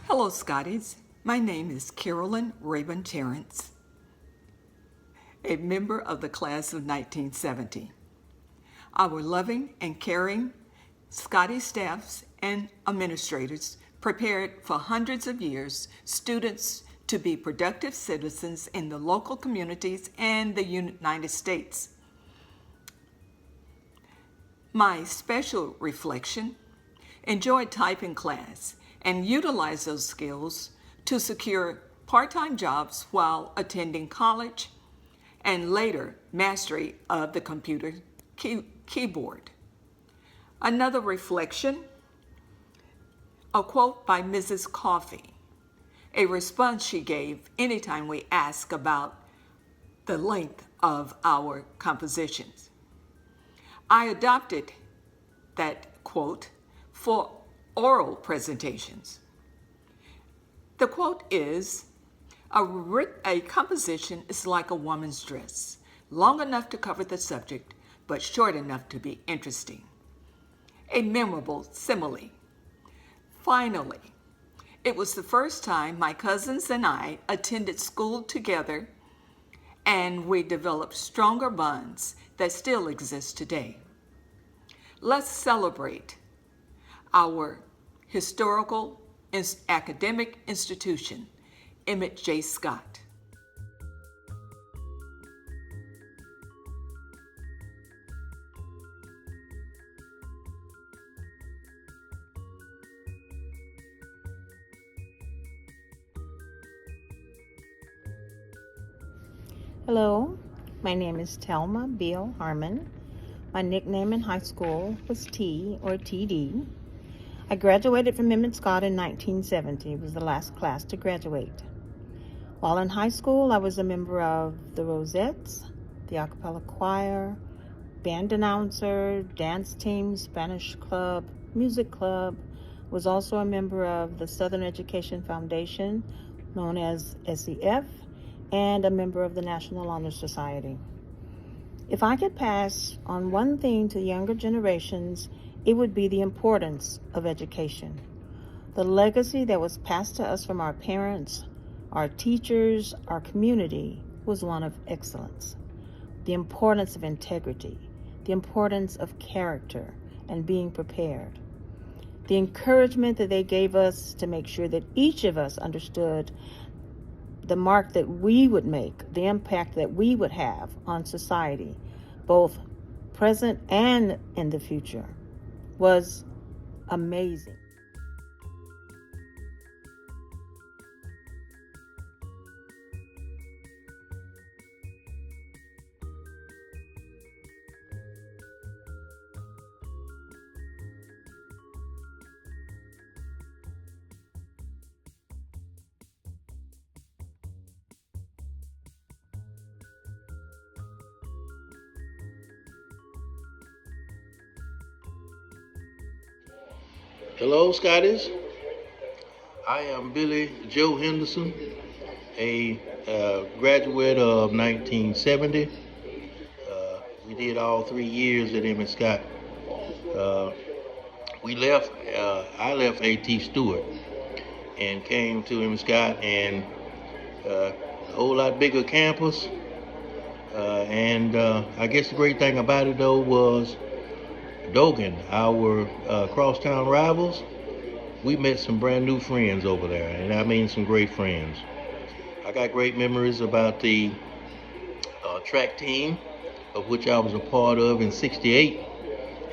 Hello, Scotties. My name is Carolyn Rabin Terrence, a member of the class of 1970. Our loving and caring Scotty staffs and administrators prepared for hundreds of years students to be productive citizens in the local communities and the United States. My special reflection: enjoyed typing class and utilized those skills to secure part-time jobs while attending college and later mastery of the computer keyboard. Another reflection: a quote by Mrs. Coffey, a response she gave anytime we ask about the length of our compositions. I adopted that quote for oral presentations. The quote is, a composition is like a woman's dress, long enough to cover the subject, but short enough to be interesting. A memorable simile. Finally, it was the first time my cousins and I attended school together, and we developed stronger bonds that still exist today. Let's celebrate our historical academic institution, Emmett J Scott. Hello, my name is Telma Beal Harmon. My nickname in high school was T or TD. I graduated from Emmett Scott in 1970. It was the last class to graduate. While in high school, I was a member of the Rosettes, the a cappella choir, band announcer, dance team, Spanish club, music club. Was also a member of the Southern Education Foundation, known as SEF, and a member of the National Honor Society. If I could pass on one thing to younger generations, it would be the importance of education. The legacy that was passed to us from our parents, our teachers, our community was one of excellence. The importance of integrity, the importance of character and being prepared. The encouragement that they gave us to make sure that each of us understood the mark that we would make, the impact that we would have on society, both present and in the future, was amazing. Hello, Scotties. I am Billy Joe Henderson, a graduate of 1970. We did all 3 years at Emmett Scott. I left A.T. Stewart and came to Emmett Scott, and a whole lot bigger campus. And I guess the great thing about it, though, was Dogan, our crosstown rivals. We met some brand new friends over there, and I mean some great friends. I got great memories about the track team, of which I was a part of in '68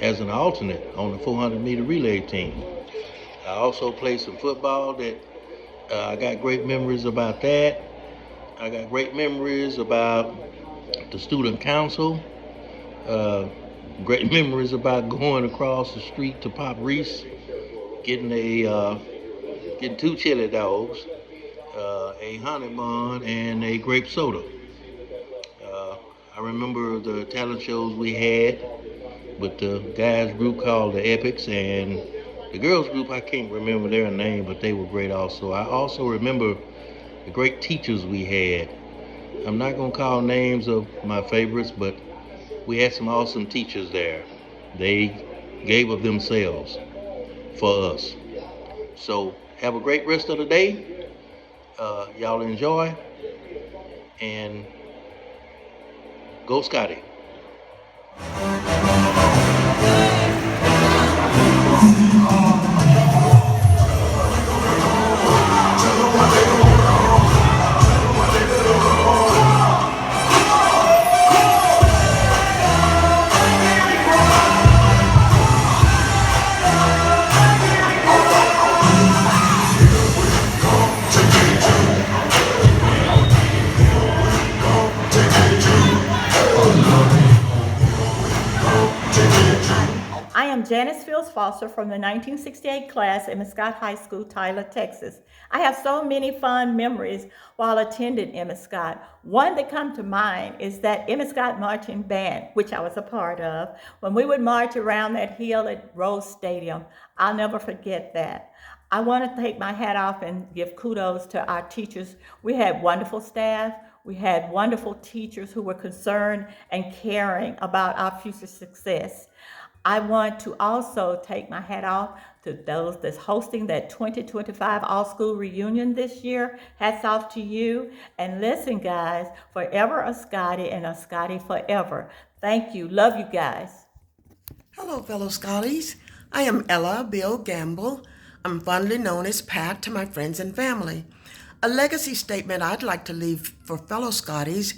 as an alternate on the 400-meter relay team. I also played some football. I got great memories about that. I got great memories about the student council. Great memories about going across the street to Pop Reese, getting two chili dogs, a honey bun, and a grape soda. I remember the talent shows we had with the guys group called the Epics, and the girls group, I can't remember their name, but they were great also. I also remember the great teachers we had. I'm not going to call names of my favorites, but we had some awesome teachers there. They gave of themselves for us. So have a great rest of the day. Y'all enjoy, and go Scotty. I am Janice Fields Foster from the 1968 class at Emmett Scott High School, Tyler, Texas. I have so many fond memories while attending Emmett Scott. One that comes to mind is that Emmett Scott marching band, which I was a part of, when we would march around that hill at Rose Stadium. I'll never forget that. I want to take my hat off and give kudos to our teachers. We had wonderful staff. We had wonderful teachers who were concerned and caring about our future success. I want to also take my hat off to those that's hosting that 2025 all-school reunion this year. Hats off to you. And listen, guys, forever a Scotty and a Scotty forever. Thank you. Love you guys. Hello, fellow Scotties. I am Ella Bill Gamble. I'm fondly known as Pat to my friends and family. A legacy statement I'd like to leave for fellow Scotties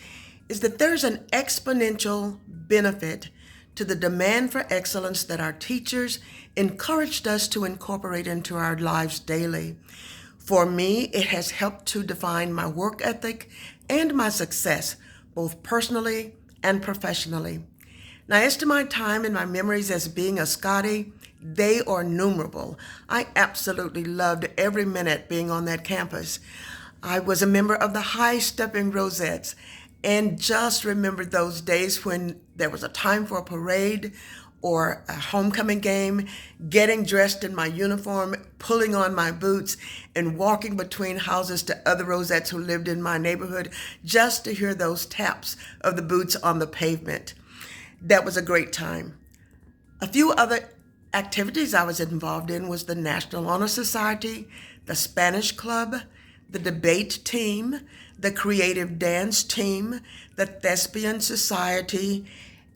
is that there's an exponential benefit to the demand for excellence that our teachers encouraged us to incorporate into our lives daily. For me, it has helped to define my work ethic and my success, both personally and professionally. Now, as to my time and my memories as being a Scotty, they are innumerable. I absolutely loved every minute being on that campus. I was a member of the High Stepping Rosettes, and just remembered those days when there was a time for a parade or a homecoming game, getting dressed in my uniform, pulling on my boots, and walking between houses to other Rosettes who lived in my neighborhood just to hear those taps of the boots on the pavement. That was a great time. A few other activities I was involved in was the National Honor Society, the Spanish Club, the debate team, the creative dance team, the Thespian Society,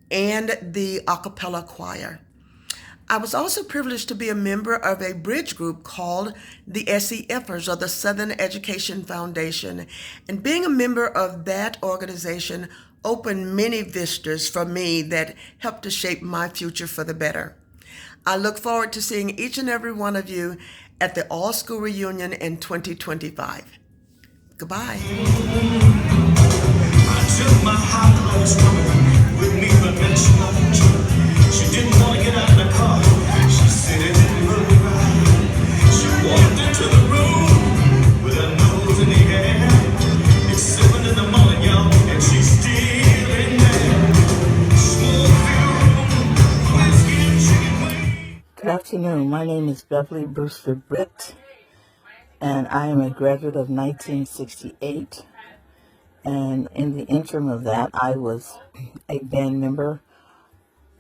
and the a cappella choir. I was also privileged to be a member of a bridge group called the SEFers, or the Southern Education Foundation, and being a member of that organization opened many vistas for me that helped to shape my future for the better. I look forward to seeing each and every one of you at the all-school reunion in 2025. Goodbye. I took my hot clothes woman with me, but then she loved she didn't want to get out of the car. She said it didn't look right. She walked into the room with her nose in the air. It's 7 in the morning, y'all, and she's still in there. Smoke-filled room, whiskey and chicken wings. Good afternoon. My name is Beverly Brewster Britt, and I am a graduate of 1968. And in the interim of that, I was a band member,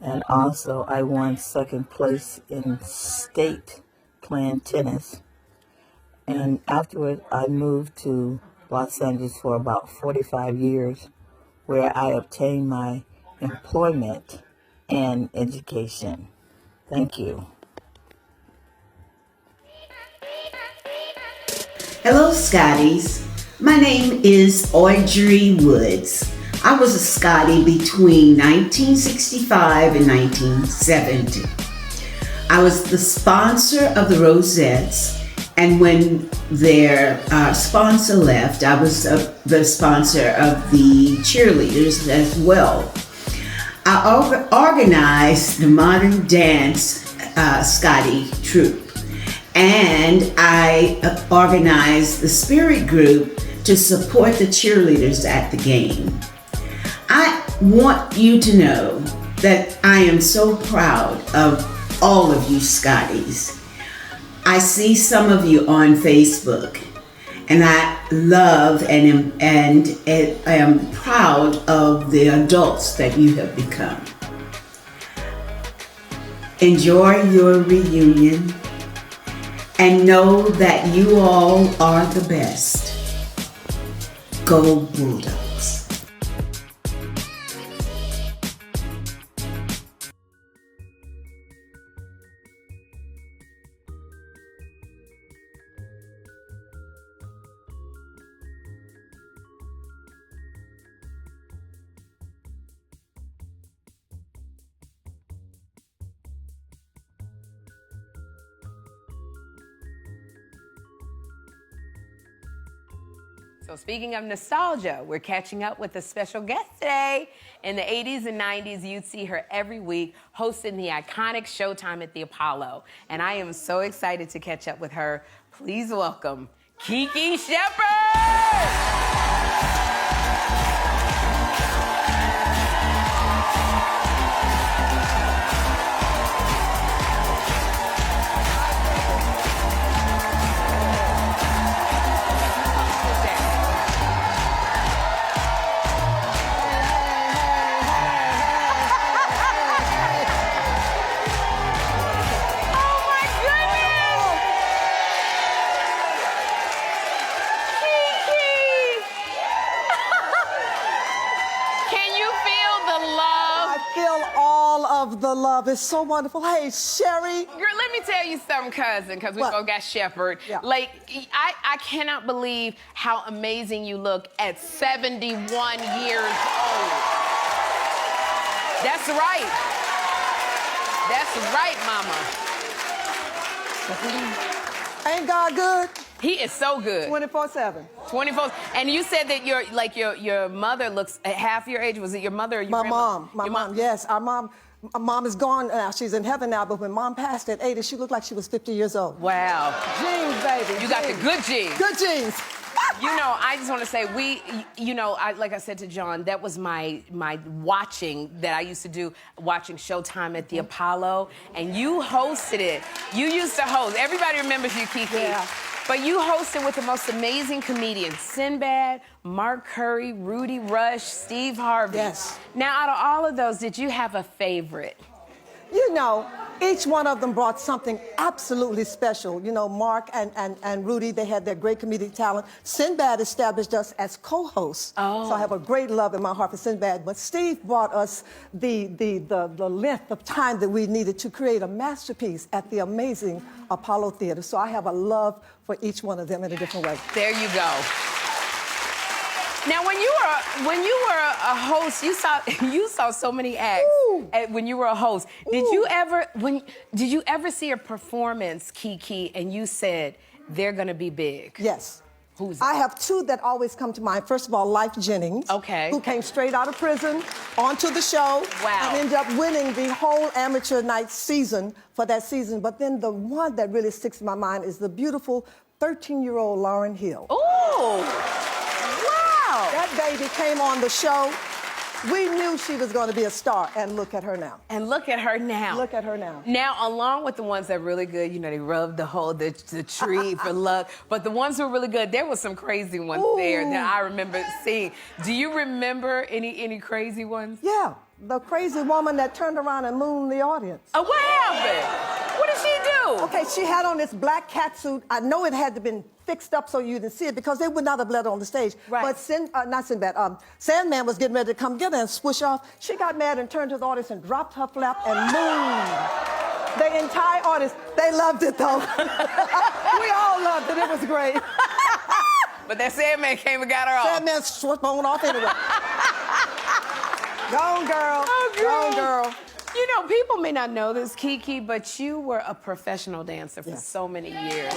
and also I won second place in state playing tennis. And afterward, I moved to Los Angeles for about 45 years, where I obtained my employment and education. Thank you. Hello, Scotties. My name is Audrey Woods. I was a Scotty between 1965 and 1970. I was the sponsor of the Rosettes, and when their sponsor left, I was the sponsor of the cheerleaders as well. I organized the modern dance Scotty troupe, and I organized the spirit group to support the cheerleaders at the game. I want you to know that I am so proud of all of you Scotties. I see some of you on Facebook, and I love and am proud of the adults that you have become. Enjoy your reunion, and know that you all are the best. Go Bulldogs. So speaking of nostalgia, we're catching up with a special guest today. In the 80s and 90s, you'd see her every week hosting the iconic Showtime at the Apollo. And I am so excited to catch up with her. Please welcome Kiki Shepard! The love is so wonderful. Hey, Sherry. Girl, let me tell you something, cousin, because we both got Shepard. Yeah. Like, I cannot believe how amazing you look at 71 years old. That's right. That's right, mama. Ain't God good? He is so good. 24/7. 24. And you said that your mother looks half your age. Was it your mother or your grandma? My mom, yes. Our mom is gone now. She's in heaven now, but when mom passed at 80, she looked like she was 50 years old. Wow. Genes, baby. You got the good genes. Good genes. You know, I just want to say, like I said to John, that was my watching that I used to do, watching Showtime at the Apollo, and you hosted it. You used to host. Everybody remembers you, Kiki. Yeah. But you hosted with the most amazing comedians, Sinbad, Mark Curry, Rudy Rush, Steve Harvey. Yes. Now, out of all of those, did you have a favorite? You know, each one of them brought something absolutely special. You know, Mark and Rudy, they had their great comedic talent. Sinbad established us as co-hosts. Oh. So I have a great love in my heart for Sinbad. But Steve brought us the length of time that we needed to create a masterpiece at the amazing Apollo Theater. So I have a love for each one of them in a different way. There you go. Now, when you were a host, you saw so many acts. When you were a host. Did you ever see a performance, Kiki, and you said they're gonna be big? Yes. Who's I have two that always come to mind. First of all, Life Jennings, okay, who came straight out of prison onto the show, wow, and ended up winning the whole amateur night season for that season. But then the one that really sticks in my mind is the beautiful 13-year-old Lauryn Hill. Ooh. That baby came on the show. We knew she was going to be a star, and look at her now. And look at her now. Look at her now. Now, along with the ones that are really good, you know, they rubbed the tree for luck. But the ones who were really good, there were some crazy ones there that I remember seeing. Do you remember any crazy ones? Yeah, the crazy woman that turned around and mooned the audience. Oh, what happened? What did she do? Okay, she had on this black catsuit. I know it had to been fixed up so you didn't see it because they would not have let her on the stage. Right. But not Sinbad. Sandman was getting ready to come get her and swoosh off. She got mad and turned to the audience and dropped her flap and mooned. The entire audience, they loved it though. We all loved it. It was great. But that Sandman came and got her off. Sandman swooped on off anyway. Go on, girl. Oh, girl. Go on, girl. You know, people may not know this, Kiki, but you were a professional dancer for so many years.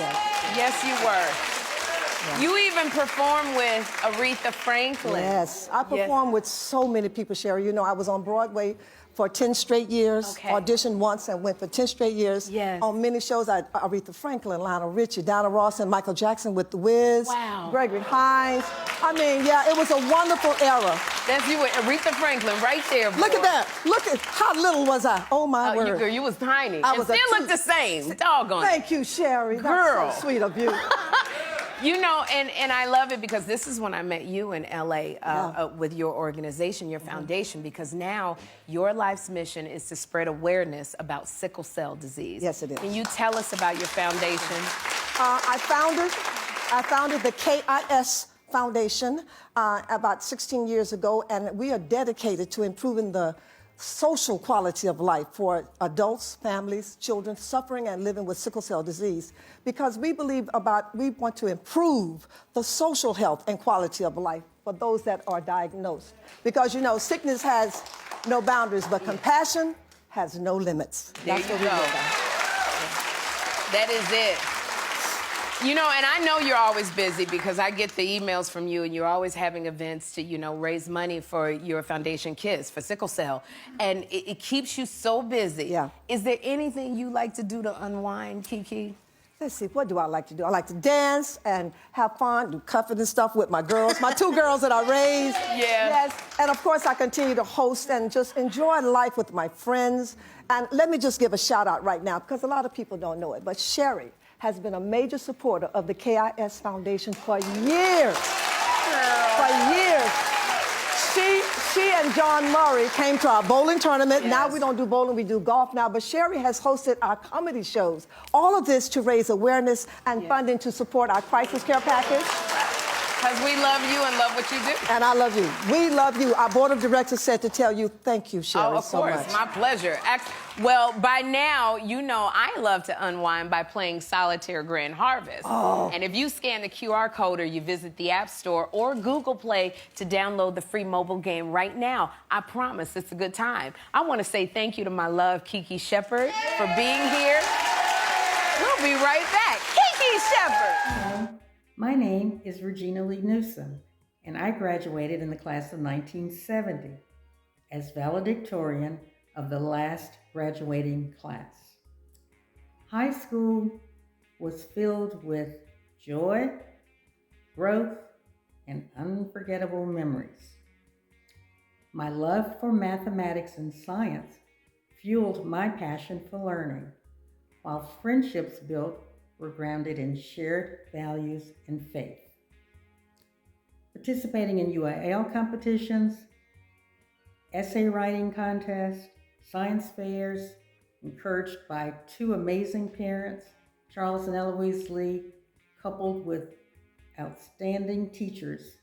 Yes, you were. You even performed with Aretha Franklin. Yes, I performed with so many people, Sherry. You know, I was on Broadway for 10 straight years, auditioned once and went for 10 straight years. Yes. On many shows, Aretha Franklin, Lionel Richie, Donna Ross, and Michael Jackson with The Wiz. Wow. Gregory Hines. I mean, yeah, it was a wonderful era. That's you with Aretha Franklin right there, boy. Look at that. Look at how little was I. Oh, my word. You was tiny. I and was still look the same. Doggone. Thank you, Sherry. Girl. That's so sweet of you. You know, and I love it because this is when I met you in L.A. With your organization, your foundation, because now your life's mission is to spread awareness about sickle cell disease. Yes, it is. Can you tell us about your foundation? I founded the KIS Foundation about 16 years ago, and we are dedicated to improving the social quality of life for adults, families, children suffering and living with sickle cell disease, because we want to improve the social health and quality of life for those that are diagnosed. Because you know, sickness has no boundaries, but compassion has no limits. There That's you what we go. live by. That is it. You know, and I know you're always busy because I get the emails from you and you're always having events to, you know, raise money for your foundation kids for sickle cell. And it keeps you so busy. Yeah. Is there anything you like to do to unwind, Kiki? Let's see, what do I like to do? I like to dance and have fun, do cuffing and stuff with my girls, my 2 girls that I raised. Yeah. Yes, and of course I continue to host and just enjoy life with my friends. And let me just give a shout out right now, because a lot of people don't know it, but Sherry has been a major supporter of the KIS Foundation for years. For years. She and John Murray came to our bowling tournament. Yes. Now we don't do bowling, we do golf now. But Sherry has hosted our comedy shows. All of this to raise awareness and funding to support our crisis care package. Because we love you and love what you do. And I love you. We love you. Our board of directors said to tell you, thank you, Sherry, Oh, of so course, much. my pleasure. Well, by now, you know I love to unwind by playing Solitaire Grand Harvest. Oh. And if you scan the QR code or you visit the App Store or Google Play to download the free mobile game right now, I promise it's a good time. I want to say thank you to my love, Kiki Shepard, for being here. We'll be right back. Kiki Shepard. My name is Regina Lee Newsom, and I graduated in the class of 1970 as valedictorian of the last graduating class. High school was filled with joy, growth, and unforgettable memories. My love for mathematics and science fueled my passion for learning, while friendships built were grounded in shared values and faith. Participating in UIL competitions, essay writing contests, science fairs, encouraged by 2 amazing parents, Charles and Eloise Lee, coupled with outstanding teachers,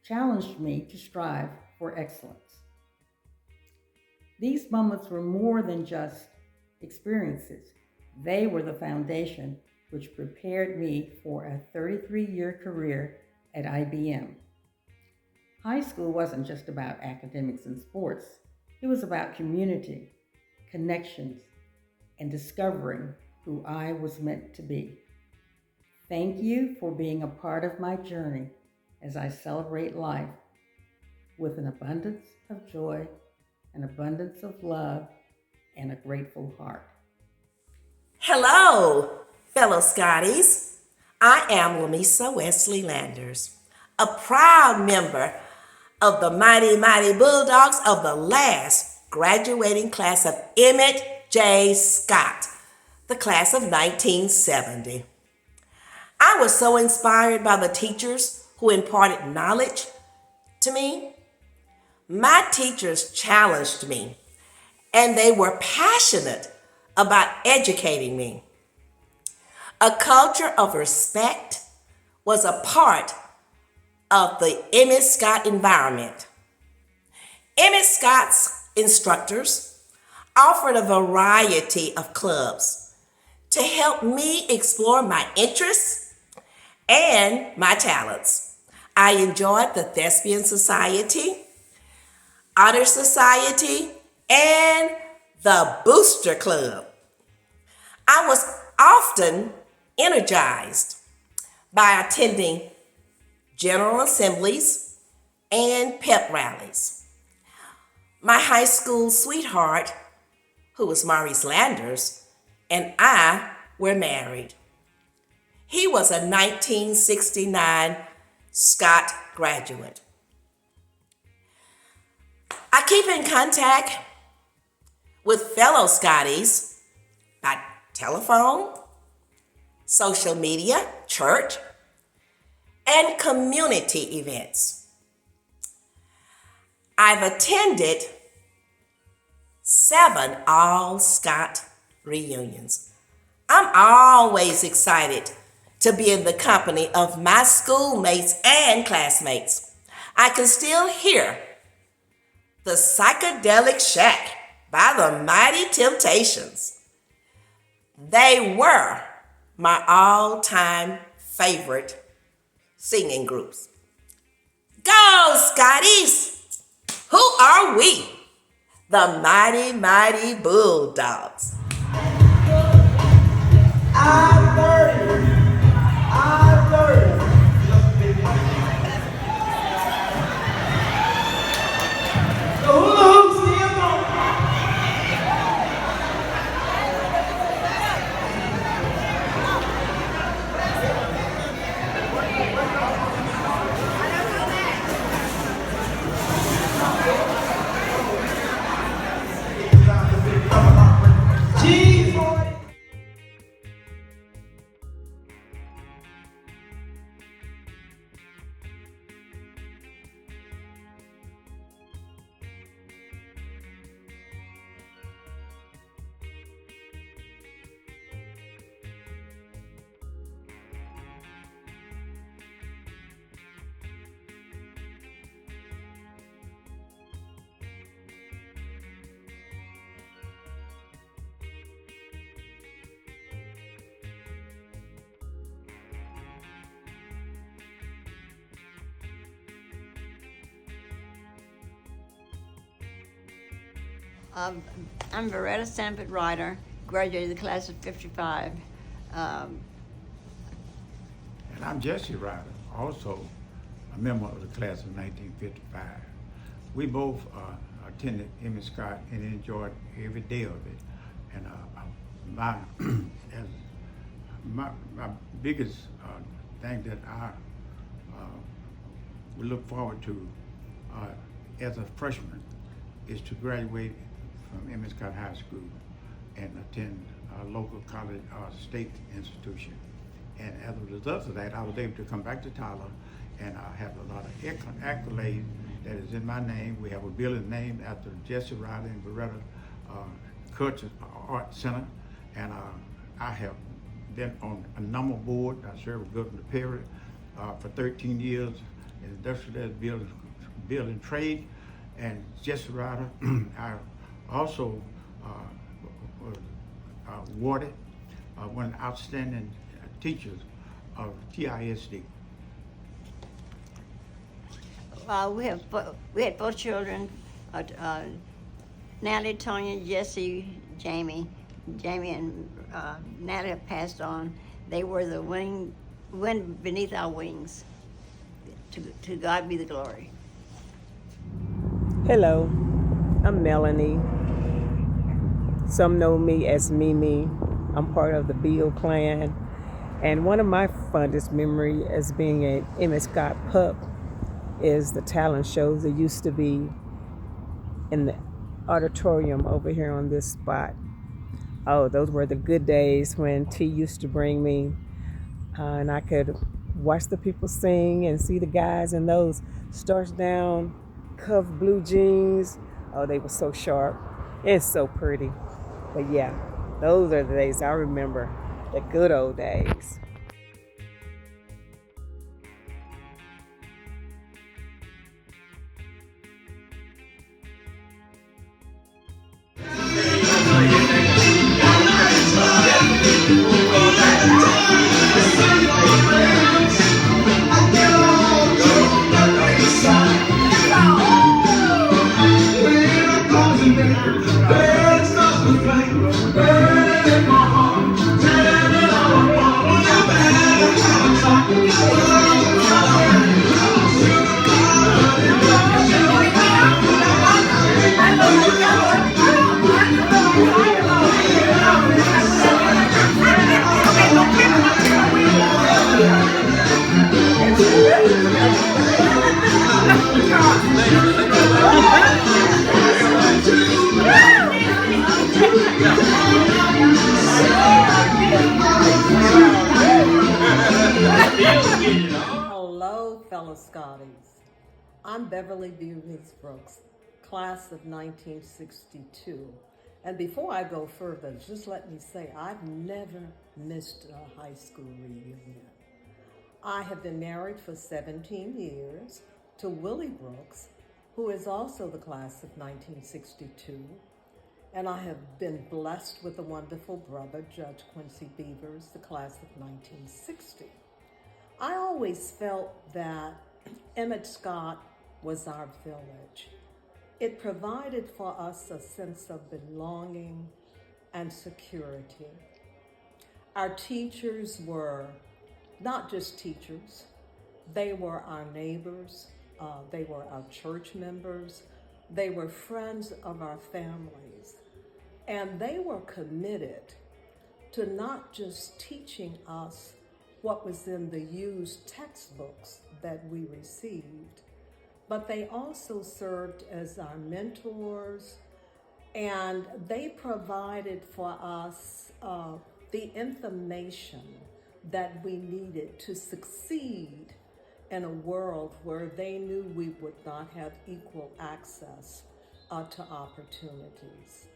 challenged me to strive for excellence. These moments were more than just experiences. They were the foundation which prepared me for a 33-year career at IBM. High school wasn't just about academics and sports. It was about community, connections, and discovering who I was meant to be. Thank you for being a part of my journey as I celebrate life with an abundance of joy, an abundance of love, and a grateful heart. Hello, fellow Scotties. I am Lamisa Wesley Landers, a proud member of the Mighty Mighty Bulldogs of the last graduating class of Emmett J Scott, the class of 1970. I was so inspired by the teachers who imparted knowledge to me. My teachers challenged me, and they were passionate about educating me. A culture of respect was a part of the Emmett Scott environment. Emmett Scott's instructors offered a variety of clubs to help me explore my interests and my talents. I enjoyed the Thespian Society, Honor Society, and the Booster Club. I was often energized by attending general assemblies and pep rallies. My high school sweetheart, who was Maurice Landers, and I were married. He was a 1969 Scott graduate. I keep in contact with fellow Scotties by telephone, social media, church, and community events. I've attended 7 all-Scott reunions. I'm always excited to be in the company of my schoolmates and classmates. I can still hear the Psychedelic Shack by the Mighty Temptations. They were my all-time favorite singing groups. Go, Scotties! Who are we? The Mighty, Mighty Bulldogs. I learned. The hula hoop still going. G40. I'm Veretta Sanford Ryder, graduated the class of 55. And I'm Jesse Ryder, also a member of the class of 1955. We both attended Emmett Scott and enjoyed every day of it. And my biggest thing that I would look forward to as a freshman is to graduate from Emmett Scott High School and attend a local college or state institution. And as a result of that, I was able to come back to Tyler and have a lot of accolades that is in my name. We have a building named after Jesse Ryder and Veretta Culture Art Center. And I have been on a number of boards. I served with Governor Perry for 13 years in industrial building trade. And Jesse Ryder, I also was awarded one of the outstanding teachers of TISD. We had 4 children, Natalie, Tonya, Jesse, Jamie. Jamie and Natalie have passed on. They were the wind beneath our wings. To God be the glory. Hello, I'm Melanie. Some know me as Mimi. I'm part of the Beal clan. And one of my fondest memories as being an Emmett Scott pup is the talent shows that used to be in the auditorium over here on this spot. Oh, those were the good days when T used to bring me and I could watch the people sing and see the guys in those starched down cuffed blue jeans. Oh, they were so sharp. It's so pretty. But yeah, those are the days I remember, the good old days. Hello, fellow Scotties. I'm Beverly Bugles Brooks, class of 1962. And before I go further, just let me say I've never missed a high school reunion. I have been married for 17 years to Willie Brooks, who is also the class of 1962. And I have been blessed with a wonderful brother, Judge Quincy Beavers, the class of 1960. I always felt that Emmett Scott was our village. It provided for us a sense of belonging and security. Our teachers were not just teachers, they were our neighbors, they were our church members, they were friends of our families, and they were committed to not just teaching us what was in the used textbooks that we received, but they also served as our mentors, and they provided for us the information that we needed to succeed in a world where they knew we would not have equal access to opportunities.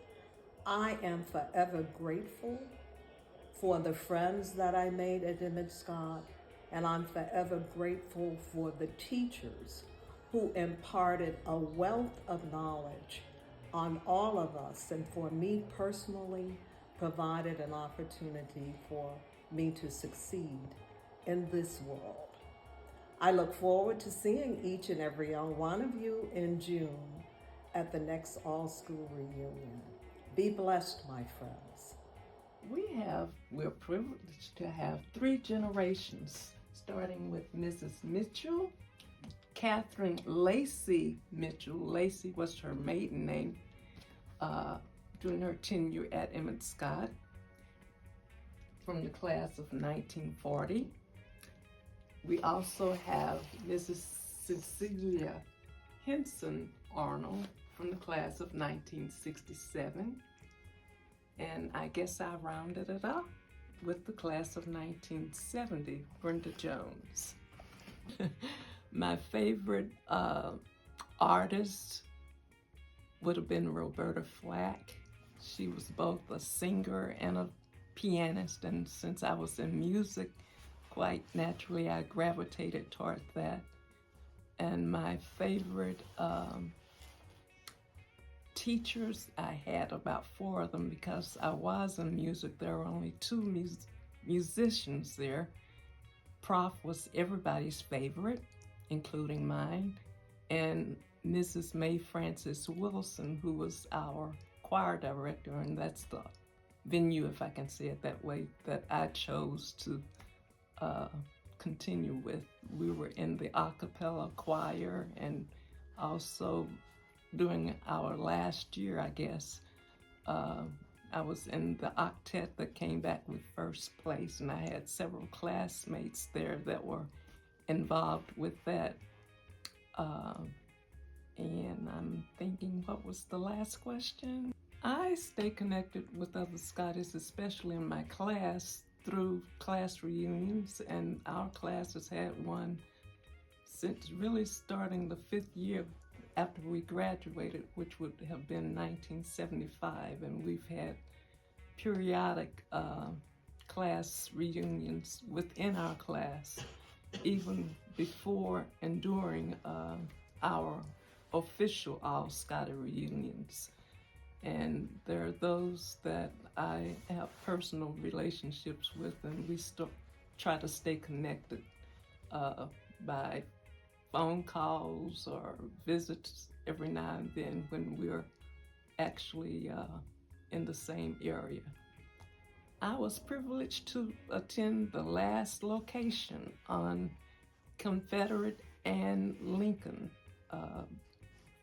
I am forever grateful for the friends that I made at Emmett Scott, and I'm forever grateful for the teachers who imparted a wealth of knowledge on all of us, and for me personally, provided an opportunity for me to succeed in this world. I look forward to seeing each and every one of you in June at the next all-school reunion. Be blessed, my friends. We're privileged to have 3 generations, starting with Mrs. Mitchell, Catherine Lacey Mitchell. Lacey was her maiden name during her tenure at Emmett Scott, from the class of 1940. We also have Mrs. Cecilia Henson Arnold from the class of 1967. And I guess I rounded it up with the class of 1970, Brenda Jones. My favorite artist would have been Roberta Flack. She was both a singer and a pianist, and since I was in music, quite naturally I gravitated toward that. And my favorite teachers, I had about 4 of them because I was in music. There were only 2 musicians there. Prof was everybody's favorite, including mine, and Mrs. May Frances Wilson, who was our choir director, and that's the venue, if I can say it that way, that I chose to continue with. We were in the a cappella choir, and also during our last year, I guess, I was in the octet that came back with first place, and I had several classmates there that were involved with that. And I'm thinking, what was the last question? I stay connected with other Scotties, especially in my class, through class reunions, and our class has had one since really starting the 5th year after we graduated, which would have been 1975, and we've had periodic class reunions within our class, even before and during our official All-Scotty reunions. And there are those that I have personal relationships with, and we try to stay connected by phone calls or visits every now and then when we're actually in the same area. I was privileged to attend the last location on Confederate and Lincoln,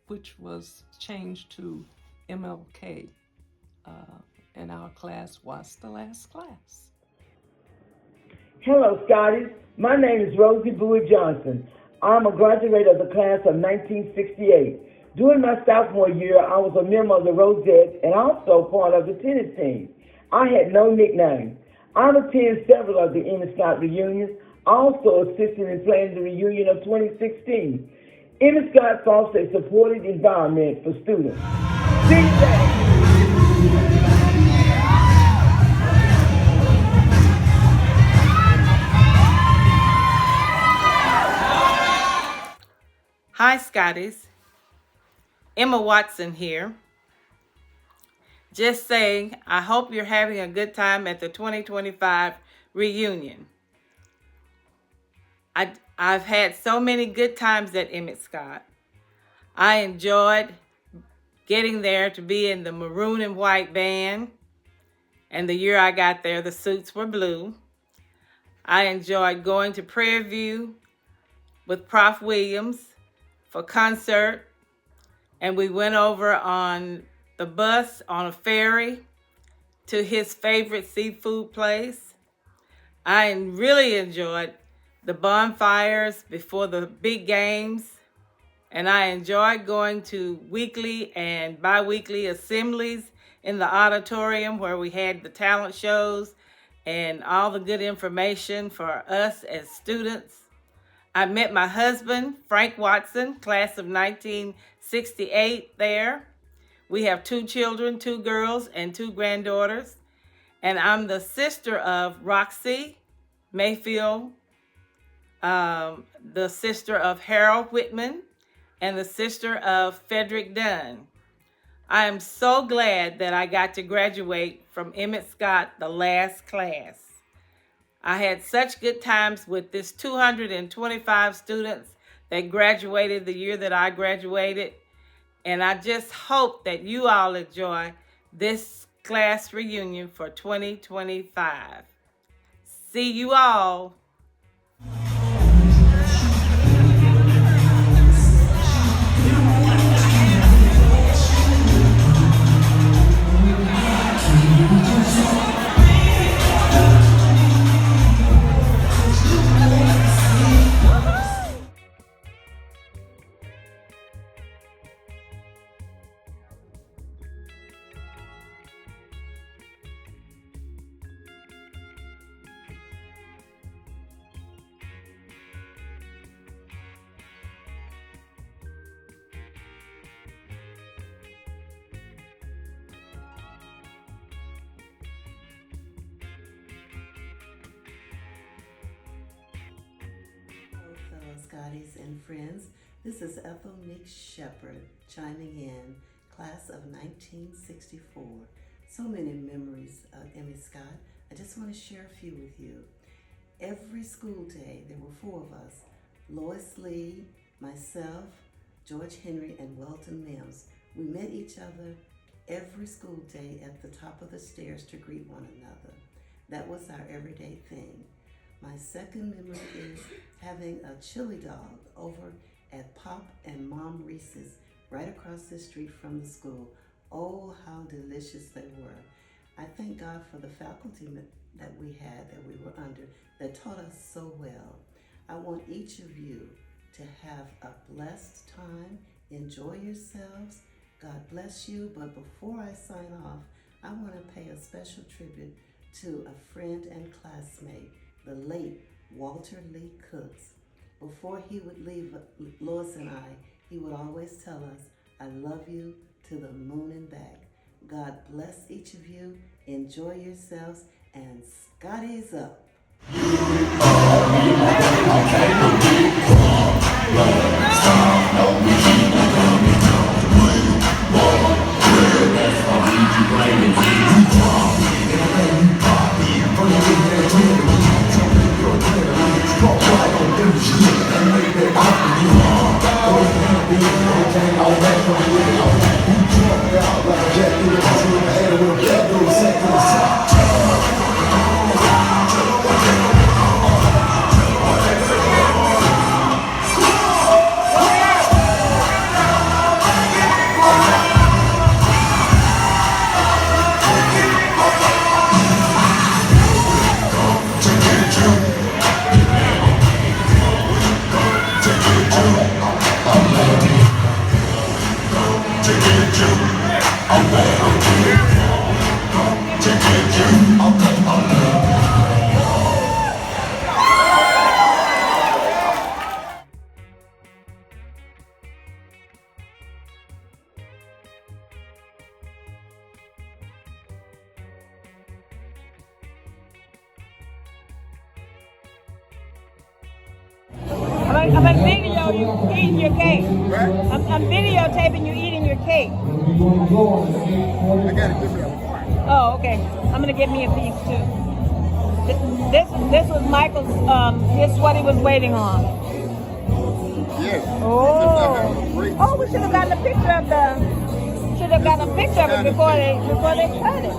which was changed to MLK, and our class was the last class. Hello, Scotties. My name is Rosie Bowie Johnson. I'm a graduate of the class of 1968. During my sophomore year, I was a member of the Rosettes and also part of the tennis team. I had no nickname. I've attended several of the Emmett Scott reunions, also assisting in planning the reunion of 2016. Emmett Scott fosters a supportive environment for students. See you there. Hi, Scotties. Emma Watson here. Just saying, I hope you're having a good time at the 2025 reunion. I've had so many good times at Emmett Scott. I enjoyed getting there to be in the maroon and white band. And the year I got there, the suits were blue. I enjoyed going to Prairie View with Prof. Williams for concert. And we went over on the bus on a ferry to his favorite seafood place. I really enjoyed the bonfires before the big games. And I enjoyed going to weekly and bi-weekly assemblies in the auditorium where we had the talent shows and all the good information for us as students. I met my husband, Frank Watson, class of 1968 there. We have 2 children, 2 girls and 2 granddaughters. And I'm the sister of Roxy Mayfield, the sister of Harold Whitman, and the sister of Frederick Dunn. I am so glad that I got to graduate from Emmett Scott, the last class. I had such good times with this 225 students that graduated the year that I graduated. And I just hope that you all enjoy this class reunion for 2025. See you all. Scotties and friends, this is Ethel Meek Shepherd chiming in, class of 1964. So many memories of Emmett Scott. I just want to share a few with you. Every school day, there were 4 of us, Lois Lee, myself, George Henry, and Welton Mims. We met each other every school day at the top of the stairs to greet one another. That was our everyday thing. My second memory is having a chili dog over at Pop and Mom Reese's right across the street from the school. Oh, how delicious they were. I thank God for the faculty that we had, that we were under, that taught us so well. I want each of you to have a blessed time. Enjoy yourselves. God bless you. But before I sign off, I want to pay a special tribute to a friend and classmate, the late Walter Lee Cooks. Before he would leave Lois and I, he would always tell us, I love you to the moon and back. God bless each of you. Enjoy yourselves, and Scotty's up. Take it. I'm video you eating your cake. I'm videotaping you eating your cake. I gotta give me a fork. Oh, okay. I'm gonna get me a piece too. This was Michael's. This is what he was waiting on. Yes. Oh, we should have gotten a picture of the. Should have gotten a picture of it before they cut it.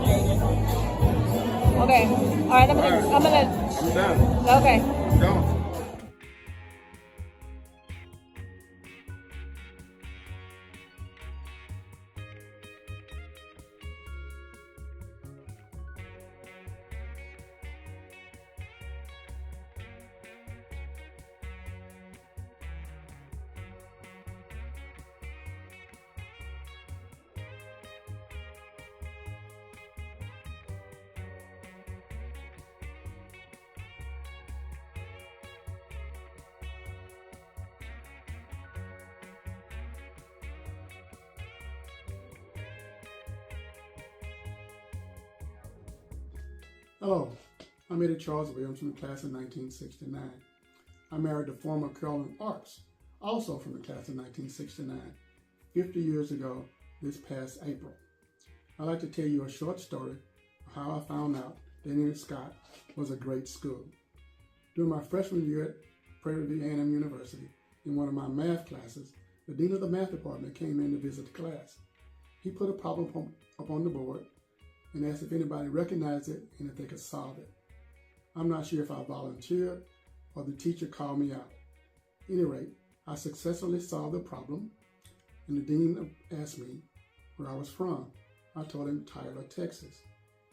Okay. All right. I'm done. Okay. Done. Hello, I'm Eddie Charles Williams from the class of 1969. I married the former Carolyn Arts, also from the class of 1969, 50 years ago this past April. I'd like to tell you a short story of how I found out that Emmett Scott was a great school. During my freshman year at Prairie View A&M University, in one of my math classes, the dean of the math department came in to visit the class. He put a problem up on the board and asked if anybody recognized it and if they could solve it. I'm not sure if I volunteered or the teacher called me out. At any rate, I successfully solved the problem, and the dean asked me where I was from. I told him Tyler, Texas.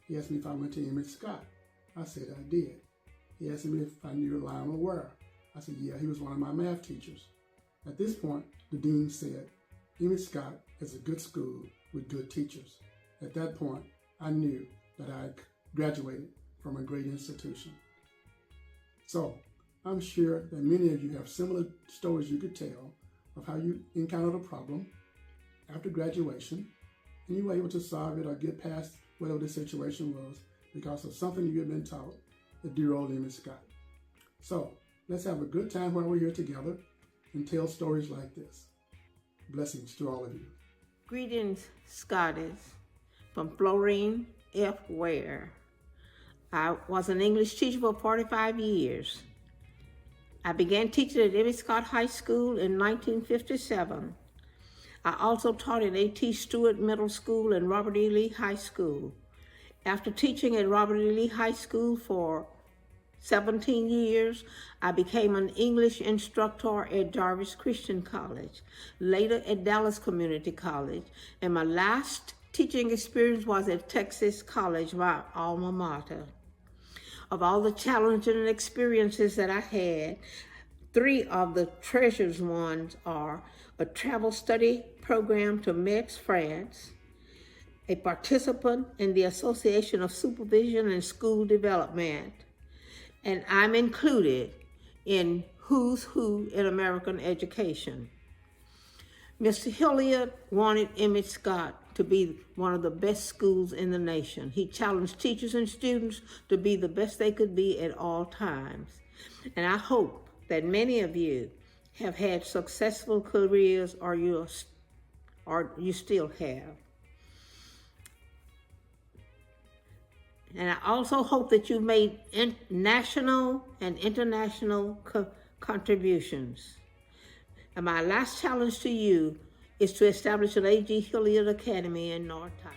He asked me if I went to Emmett Scott. I said I did. He asked me if I knew Lionel Ware. I said, yeah, he was one of my math teachers. At this point, the dean said, Emmett Scott is a good school with good teachers. At that point, I knew that I had graduated from a great institution. So, I'm sure that many of you have similar stories you could tell of how you encountered a problem after graduation, and you were able to solve it or get past whatever the situation was because of something you had been taught at dear old Emmett Scott. So, let's have a good time while we're here together and tell stories like this. Blessings to all of you. Greetings, Scotties, from Florine F. Ware. I was an English teacher for 45 years. I began teaching at Emmett Scott High School in 1957. I also taught at A.T. Stewart Middle School and Robert E. Lee High School. After teaching at Robert E. Lee High School for 17 years, I became an English instructor at Jarvis Christian College, later at Dallas Community College, and my last teaching experience was at Texas College, my alma mater. Of all the challenging experiences that I had, 3 of the treasured ones are a travel study program to Metz, France, a participant in the Association of Supervision and School Development, and I'm included in Who's Who in American Education. Mr. Hilliard wanted Emmett Scott to be one of the best schools in the nation. He challenged teachers and students to be the best they could be at all times. And I hope that many of you have had successful careers or you still have. And I also hope that you've made national and international contributions. And my last challenge to you is to establish an A.G. Hilliard Academy in North Tyler.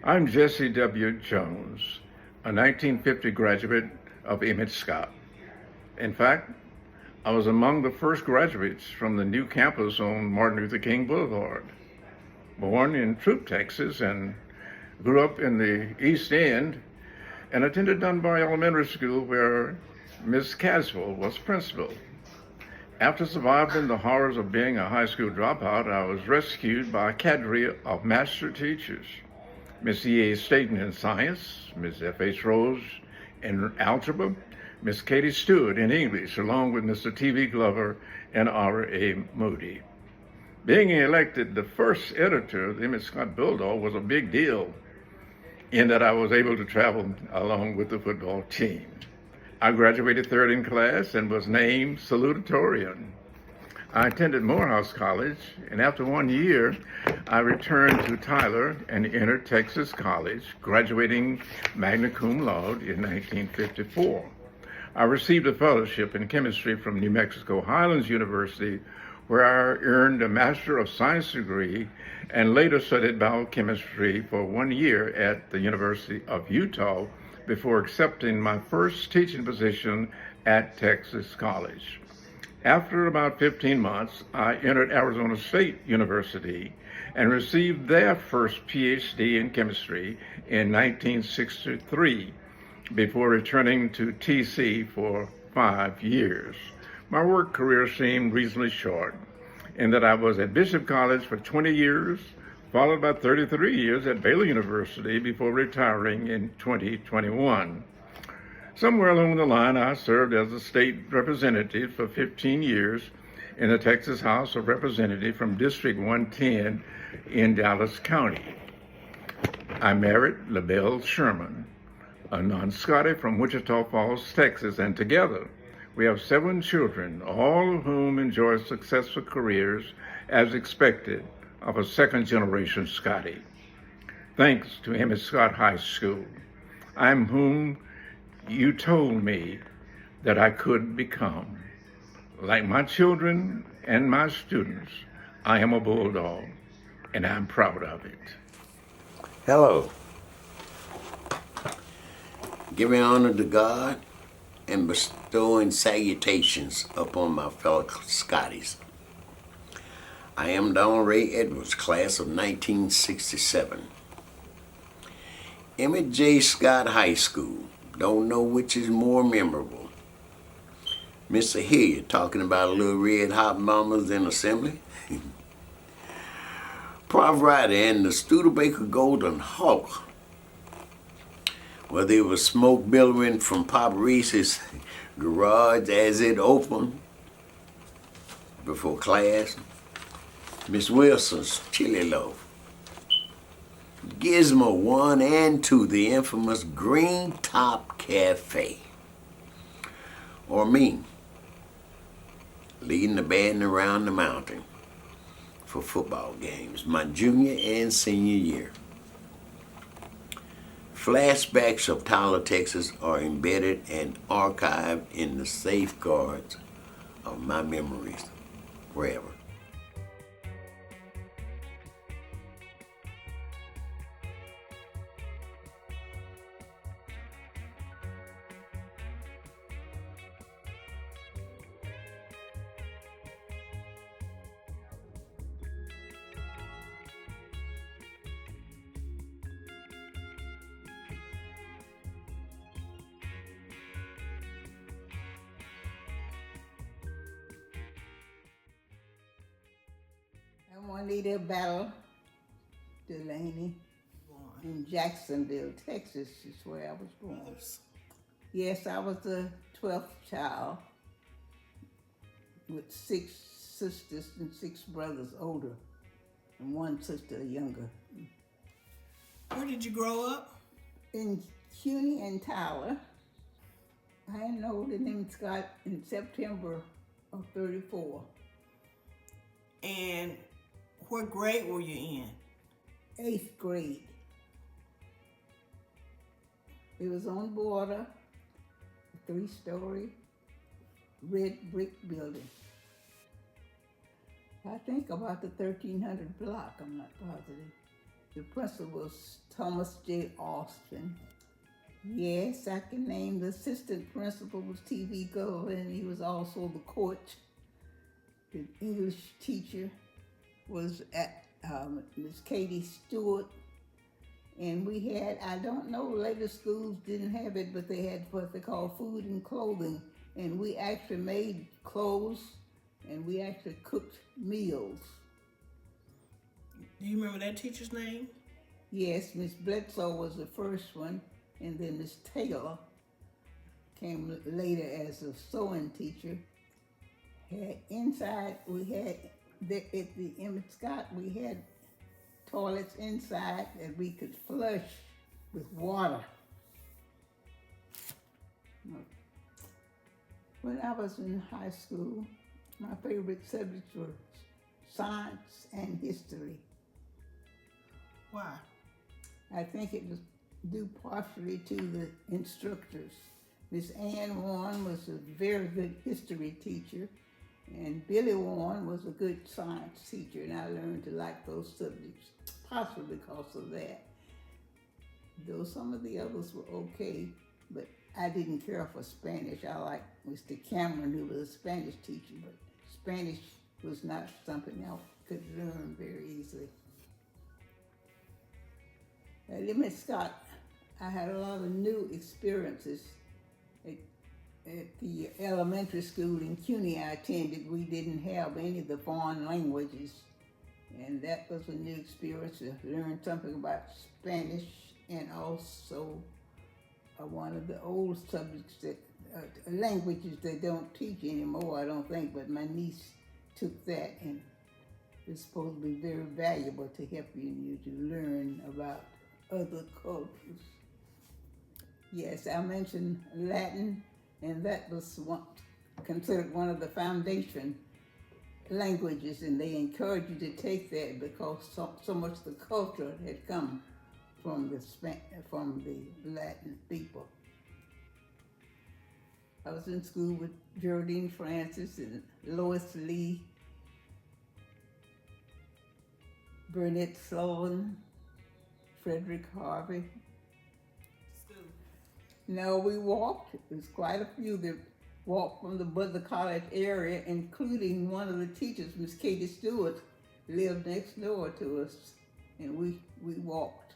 I'm Jesse W. Jones, a 1950 graduate of Emmett Scott. In fact, I was among the first graduates from the new campus on Martin Luther King Boulevard. Born in Troop, Texas, and grew up in the East End and attended Dunbar Elementary School where Miss Caswell was principal. After surviving the horrors of being a high school dropout, I was rescued by a cadre of master teachers. Miss E.A. Staten in science, Miss F.H. Rose in algebra, Miss Katie Stewart in English, along with Mr. T.V. Glover and R.A. Moody. Being elected the first editor of the Emmett Scott Bulldog was a big deal in that I was able to travel along with the football team. I graduated third in class and was named salutatorian. I attended Morehouse College, and after 1 year, I returned to Tyler and entered Texas College, graduating magna cum laude in 1954. I received a fellowship in chemistry from New Mexico Highlands University, where I earned a Master of Science degree and later studied biochemistry for 1 year at the University of Utah before accepting my first teaching position at Texas College. After about 15 months, I entered Arizona State University and received their first PhD in chemistry in 1963 before returning to TC for 5 years. My work career seemed reasonably short in that I was at Bishop College for 20 years, followed by 33 years at Baylor University before retiring in 2021. Somewhere along the line, I served as a state representative for 15 years in the Texas House of Representatives from District 110 in Dallas County. I married LaBelle Sherman, a non-Scotty from Wichita Falls, Texas, and together we have 7 children, all of whom enjoy successful careers as expected of a second-generation Scotty. Thanks to Emmett Scott High School, I'm whom you told me that I could become. Like my children and my students, I am a Bulldog, and I'm proud of it. Hello. Giving honor to God and bestowing salutations upon my fellow Scotties. I am Donald Ray Edwards, class of 1967. Emmett J Scott High School. Don't know which is more memorable. Mr. Hilliard talking about little red hot mamas in assembly. Prof. Ryder and the Studebaker Golden Hawk. Well, there was smoke billowing from Pop Reese's garage as it opened before class. Miss Wilson's chili loaf. Gizmo 1 and 2, the infamous Green Top Cafe. Or me, leading the band around the mountain for football games, my junior and senior year. Flashbacks of Tyler, Texas are embedded and archived in the safeguards of my memories forever. Juanita Battle Delaney in Jacksonville, Texas is where I was born. Yes, I was the 12th child with 6 sisters and 6 brothers older and 1 sister younger. Where did you grow up? In CUNY and Tyler. I enrolled in Emmett Scott in September of '34. And what grade were you in? 8th grade. It was on border, a 3-story red brick building. I think about the 1300 block, I'm not positive. The principal was Thomas J. Austin. Yes, I can name the assistant principal was T.V. Gull, and he was also the coach. The English teacher was at Miss Katie Stewart. And we had, I don't know, later schools didn't have it, but they had what they call food and clothing. And we actually made clothes and we actually cooked meals. Do you remember that teacher's name? Yes, Miss Bledsoe was the first one, and then Miss Taylor came later as a sewing teacher. Inside we had at the Emmett Scott, we had toilets inside that we could flush with water. When I was in high school, my favorite subjects were science and history. Why? I think it was due partially to the instructors. Miss Ann Warren was a very good history teacher, and Billy Warren was a good science teacher, and I learned to like those subjects, possibly because of that. Though some of the others were okay, but I didn't care for Spanish. I liked Mr. Cameron, who was a Spanish teacher, but Spanish was not something I could learn very easily. At Emmett Scott, I had a lot of new experiences. At the elementary school in CUNY I attended, we didn't have any of the foreign languages, and that was a new experience to learn something about Spanish, and also one of the old subjects that languages they don't teach anymore, I don't think, but my niece took that, and it's supposed to be very valuable to help you to learn about other cultures. Yes, I mentioned Latin, and that was considered one of the foundation languages, and they encouraged you to take that because so much of the culture had come from the Latin people. I was in school with Geraldine Francis and Lois Lee, Burnett Sullivan, Frederick Harvey. School. No, we walked. There's quite a few that walked from the Butler College area, including one of the teachers, Miss Katie Stewart, lived next door to us, and we walked.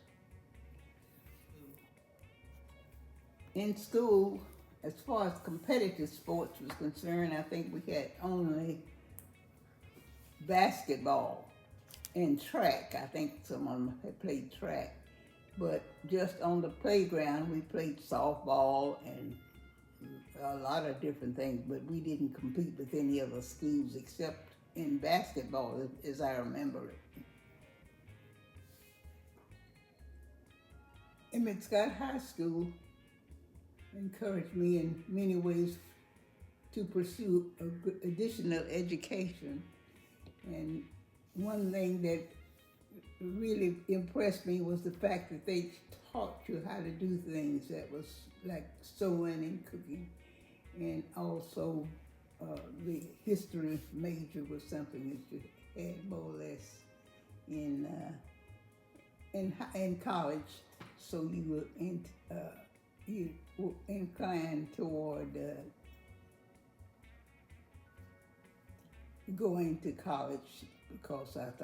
In school, as far as competitive sports was concerned, I think we had only basketball and track. I think someone had played track. But just on the playground, we played softball and a lot of different things, but we didn't compete with any other schools except in basketball, as I remember it. Emmett Scott High School encouraged me in many ways to pursue additional education. And one thing that really impressed me was the fact that they taught you how to do things that was like sewing and cooking. And also the history major was something that you had more or less in college. So you were inclined toward going to college because of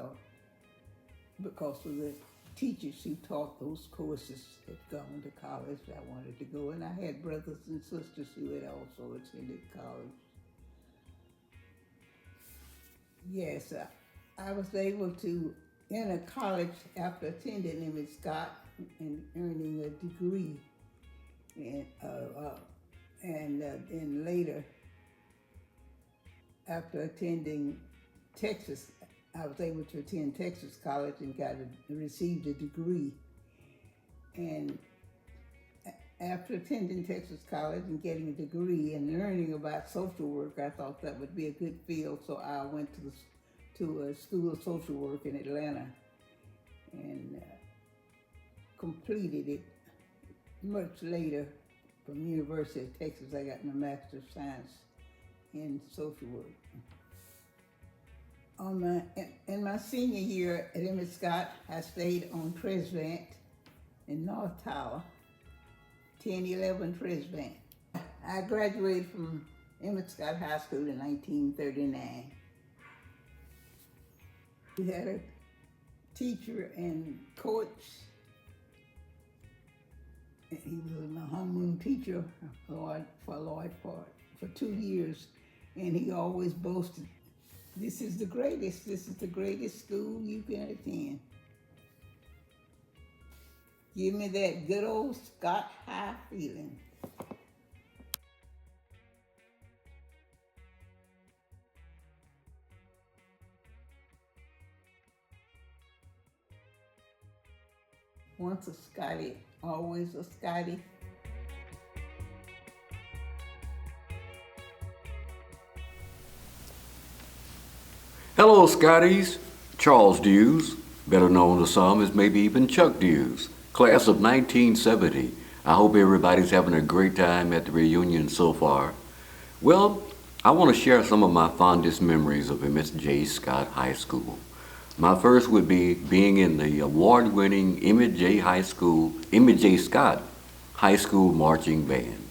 the teachers who taught those courses had gone to college. I wanted to go, and I had brothers and sisters who had also attended college. Yes, I was able to enter college after attending Emmett Scott and earning a degree, and then later, after attending Texas, I was able to attend Texas College and received a degree. And after attending Texas College and getting a degree and learning about social work, I thought that would be a good field, so I went to a school of social work in Atlanta and completed it much later. From University of Texas, I got my Master of Science in social work. In my senior year at Emmett Scott, I stayed on Tresvant in North Tower, 1011 Tresvant. I graduated from Emmett Scott High School in 1939. We had a teacher and coach. He was my homeroom teacher for 2 years, and he always boasted, this is the greatest school you can attend. Give me that good old Scott High feeling. Once a Scotty, always a Scotty. Hello, Scotties. Charles Dews, better known to some as maybe even Chuck Dews, class of 1970. I hope everybody's having a great time at the reunion so far. Well, I want to share some of my fondest memories of Emmett J Scott High School. My first would be being in the award-winning Emmett J Scott High School marching band.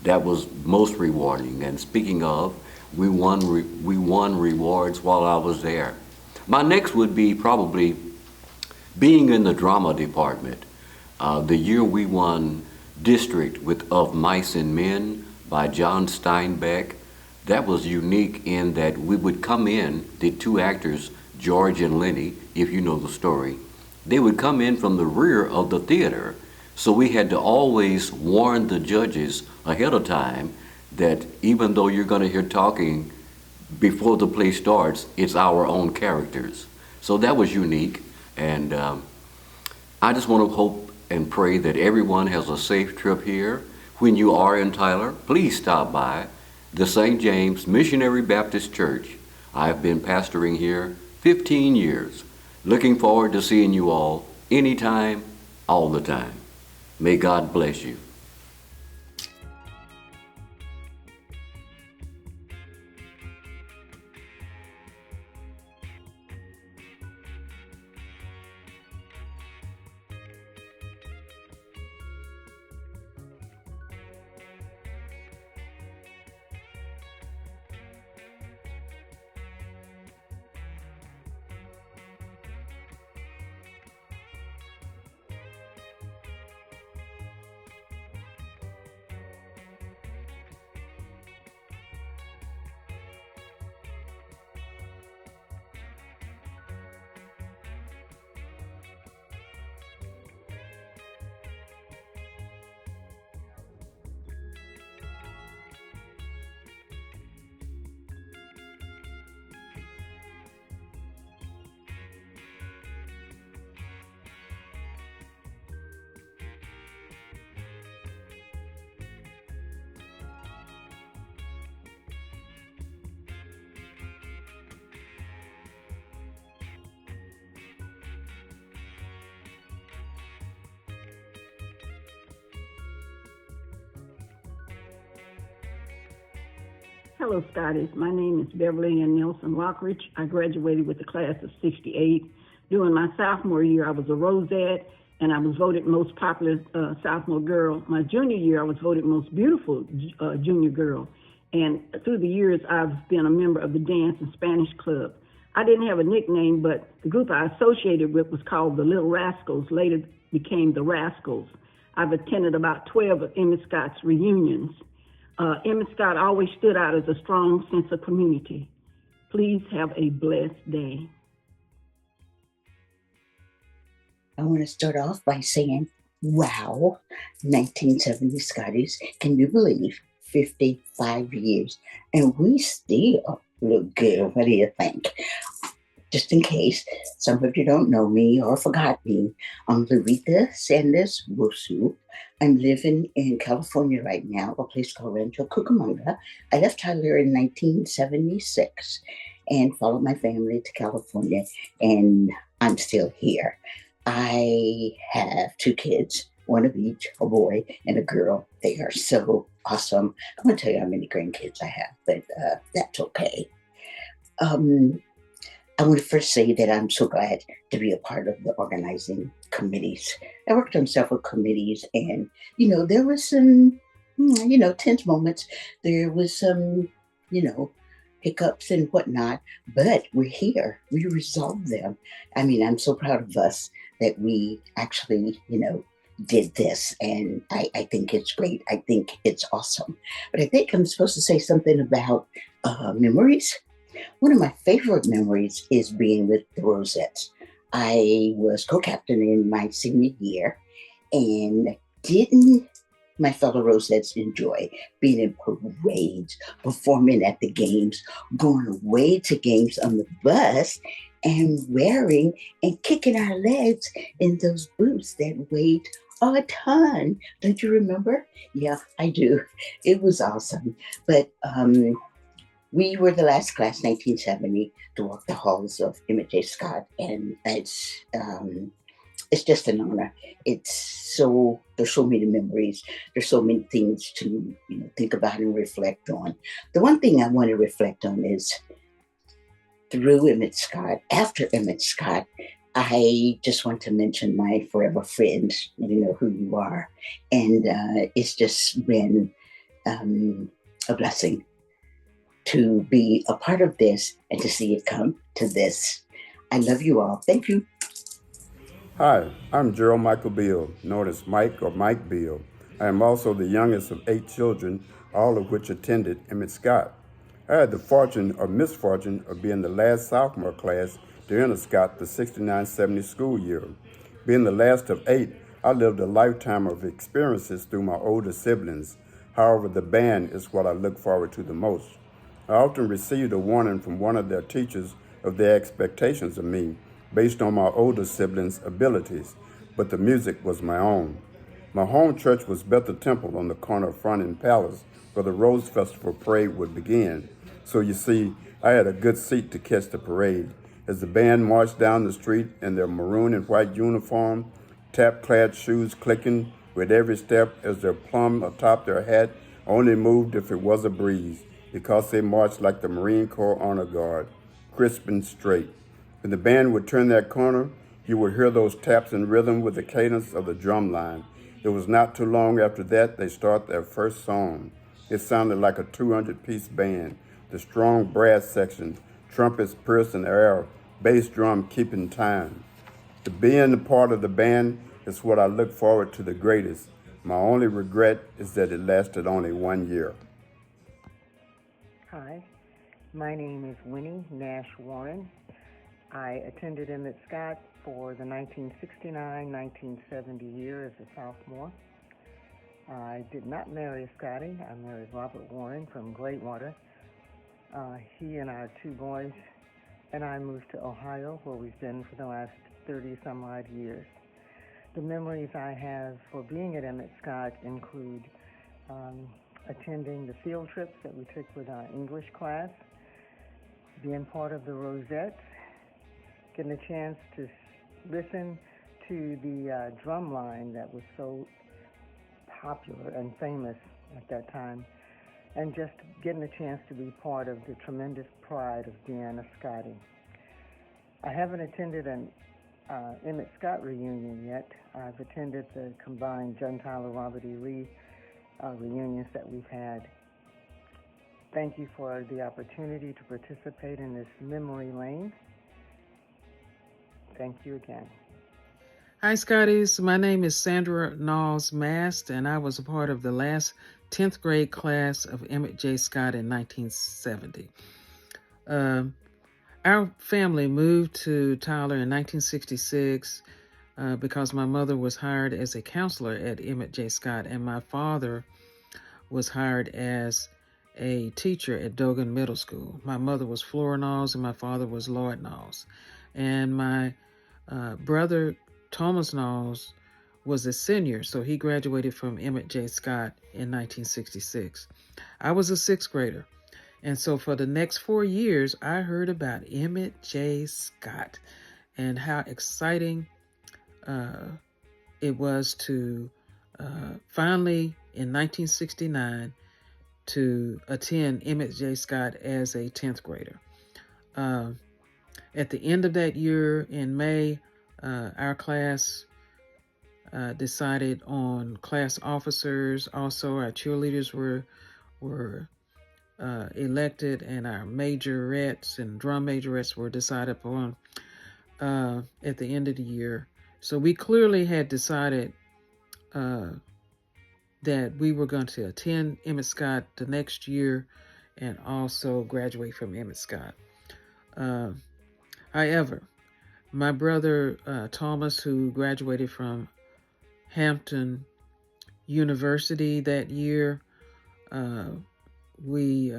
That was most rewarding. And speaking of, we won rewards while I was there. My next would be probably being in the drama department. The year we won District of Mice and Men by John Steinbeck, that was unique in that we would come in, the two actors, George and Lenny, if you know the story, they would come in from the rear of the theater. So we had to always warn the judges ahead of time that even though you're going to hear talking before the play starts, it's our own characters. So that was unique, and I just want to hope and pray that everyone has a safe trip here. When you are in Tyler, please stop by the St. James Missionary Baptist Church. I've been pastoring here 15 years. Looking forward to seeing you all anytime, all the time. May God bless you. Hello, Scotties. My name is Beverly Ann Nelson Lockridge. I graduated with the class of 68. During my sophomore year, I was a Rosette, and I was voted most popular sophomore girl. My junior year, I was voted most beautiful junior girl. And through the years, I've been a member of the Dance and Spanish Club. I didn't have a nickname, but the group I associated with was called the Little Rascals, later became the Rascals. I've attended about 12 of Emmett Scott's reunions. Emmett Scott always stood out as a strong sense of community. Please have a blessed day. I want to start off by saying, wow, 1970 Scotties, can you believe 55 years and we still look good? What do you think? Just in case some of you don't know me or forgot me, I'm Loretta Sanders Wusu. I'm living in California right now, a place called Rancho Cucamonga. I left Tyler in 1976 and followed my family to California, and I'm still here. I have 2 kids, one of each, a boy and a girl. They are so awesome. I'm going to tell you how many grandkids I have, but that's okay. I want to first say that I'm so glad to be a part of the organizing committees. I worked on several committees, and, there was some, tense moments. There was some, hiccups and whatnot, but we're here. We resolved them. I mean, I'm so proud of us that we actually, did this, and I think it's great. I think it's awesome. But I think I'm supposed to say something about memories. One of my favorite memories is being with the Rosettes. I was co-captain in my senior year, and didn't my fellow Rosettes enjoy being in parades, performing at the games, going away to games on the bus, and wearing and kicking our legs in those boots that weighed a ton. Don't you remember? Yeah, I do. It was awesome. But we were the last class, 1970, to walk the halls of Emmett J Scott, and it's just an honor. There's so many memories. There's so many things to think about and reflect on. The one thing I want to reflect on is through Emmett Scott. After Emmett Scott, I just want to mention my forever friend. You know who you are, and it's just been a blessing to be a part of this and to see it come to this. I love you all. Thank you. Hi, I'm Gerald Michael Beal, known as Mike or Mike Beal. I am also the youngest of 8 children, all of which attended Emmett Scott. I had the fortune or misfortune of being the last sophomore class to enter Scott the 69-70 school year. Being the last of 8, I lived a lifetime of experiences through my older siblings. However, the band is what I look forward to the most. I often received a warning from one of their teachers of their expectations of me based on my older siblings' abilities, but the music was my own. My home church was Bethel Temple on the corner of Front and Palace, where the Rose Festival parade would begin. So you see, I had a good seat to catch the parade. As the band marched down the street in their maroon and white uniform, tap-clad shoes clicking with every step as their plum atop their hat only moved if it was a breeze, because they marched like the Marine Corps Honor Guard, crisp and straight. When the band would turn that corner, you would hear those taps in rhythm with the cadence of the drum line. It was not too long after that they started their first song. It sounded like a 200-piece band, the strong brass section, trumpets piercing the air, bass drum keeping time. To being a part of the band is what I look forward to the greatest. My only regret is that it lasted only 1 year. Hi, my name is Winnie Nash Warren. I attended Emmett Scott for the 1969-1970 year as a sophomore. I did not marry Scotty. I married Robert Warren from Greatwater. He and our 2 boys and I moved to Ohio, where we've been for the last 30-some-odd years. The memories I have for being at Emmett Scott include attending the field trips that we took with our English class, being part of the Rosettes, getting a chance to listen to the drum line that was so popular and famous at that time, and just getting a chance to be part of the tremendous pride of being a Scotty. I haven't attended an Emmett Scott reunion yet. I've attended the combined John Tyler, Robert E. Lee reunions that we've had. Thank you for the opportunity to participate in this memory lane. Thank you again. Hi, Scotties. My name is Sandra Knowles Mast, and I was a part of the last 10th grade class of Emmett J Scott in 1970. Our family moved to Tyler in 1966 because my mother was hired as a counselor at Emmett J Scott, and my father was hired as a teacher at Dogan Middle School. My mother was Flora Knowles, and my father was Lloyd Knowles. And my brother Thomas Knowles was a senior, so he graduated from Emmett J Scott in 1966. I was a 6th grader, and so for the next 4 years, I heard about Emmett J Scott and how exciting it was to finally, in 1969, to attend Emmett J Scott as a 10th grader. At the end of that year, in May, our class decided on class officers. Also, our cheerleaders were elected, and our majorettes and drum majorettes were decided upon at the end of the year. So we clearly had decided that we were going to attend Emmett Scott the next year and also graduate from Emmett Scott. However, my brother Thomas, who graduated from Hampton University that year, we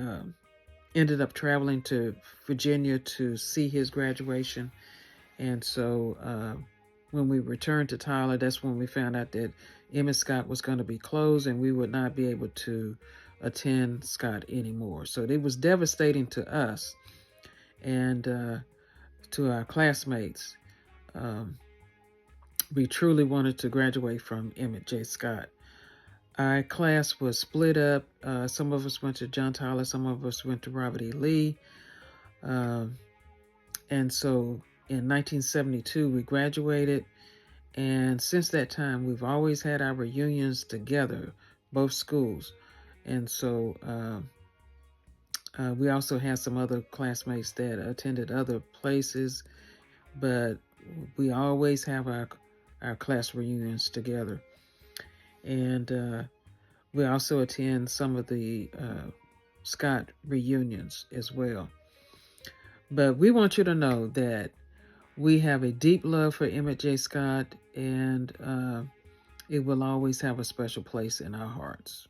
ended up traveling to Virginia to see his graduation. And so when we returned to Tyler, that's when we found out that Emmett Scott was going to be closed and we would not be able to attend Scott anymore. So it was devastating to us and to our classmates. We truly wanted to graduate from Emmett J Scott. Our class was split up. Some of us went to John Tyler, some of us went to Robert E. Lee. And so in 1972, we graduated. And since that time, we've always had our reunions together, both schools. And so we also had some other classmates that attended other places, but we always have our class reunions together. And we also attend some of the Scott reunions as well. But we want you to know that we have a deep love for Emmett J. Scott, and it will always have a special place in our hearts.